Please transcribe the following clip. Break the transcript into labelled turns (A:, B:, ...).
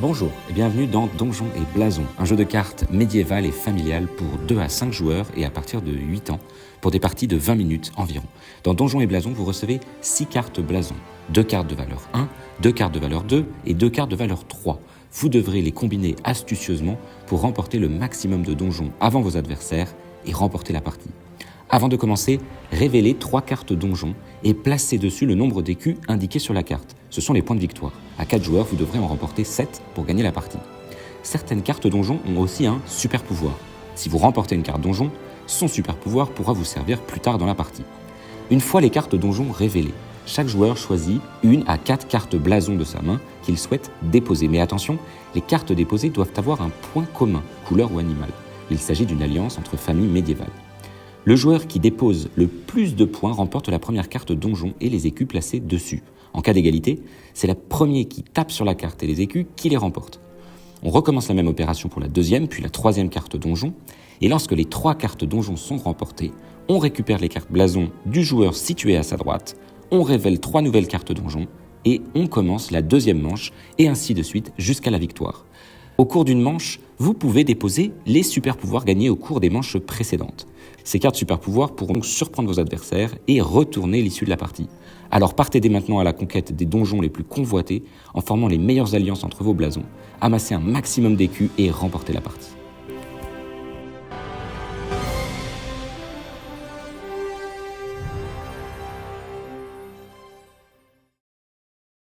A: Bonjour et bienvenue dans Donjons et Blasons, un jeu de cartes médiéval et familial pour 2 à 5 joueurs et à partir de 8 ans, pour des parties de 20 minutes environ. Dans Donjons et Blasons, vous recevez 6 cartes blasons, 2 cartes de valeur 1, 2 cartes de valeur 2 et 2 cartes de valeur 3. Vous devrez les combiner astucieusement pour remporter le maximum de donjons avant vos adversaires et remporter la partie. Avant de commencer, révélez 3 cartes donjons et placez dessus le nombre d'écus indiqué sur la carte. Ce sont les points de victoire. À 4 joueurs, vous devrez en remporter 7 pour gagner la partie. Certaines cartes donjons ont aussi un super pouvoir. Si vous remportez une carte donjon, son super pouvoir pourra vous servir plus tard dans la partie. Une fois les cartes donjons révélées, chaque joueur choisit 1 à 4 cartes blasons de sa main qu'il souhaite déposer. Mais attention, les cartes déposées doivent avoir un point commun, couleur ou animal. Il s'agit d'une alliance entre familles médiévales. Le joueur qui dépose le plus de points remporte la première carte donjon et les écus placés dessus. En cas d'égalité, c'est le premier qui tape sur la carte et les écus qui les remporte. On recommence la même opération pour la deuxième puis la troisième carte donjon. Et lorsque les 3 cartes donjon sont remportées, on récupère les cartes blasons du joueur situé à sa droite, on révèle 3 nouvelles cartes donjon et on commence la deuxième manche et ainsi de suite jusqu'à la victoire. Au cours d'une manche, vous pouvez déposer les super pouvoirs gagnés au cours des manches précédentes. Ces cartes super pouvoirs pourront donc surprendre vos adversaires et retourner l'issue de la partie. Alors partez dès maintenant à la conquête des donjons les plus convoités en formant les meilleures alliances entre vos blasons, amassez un maximum d'écus et remportez la partie.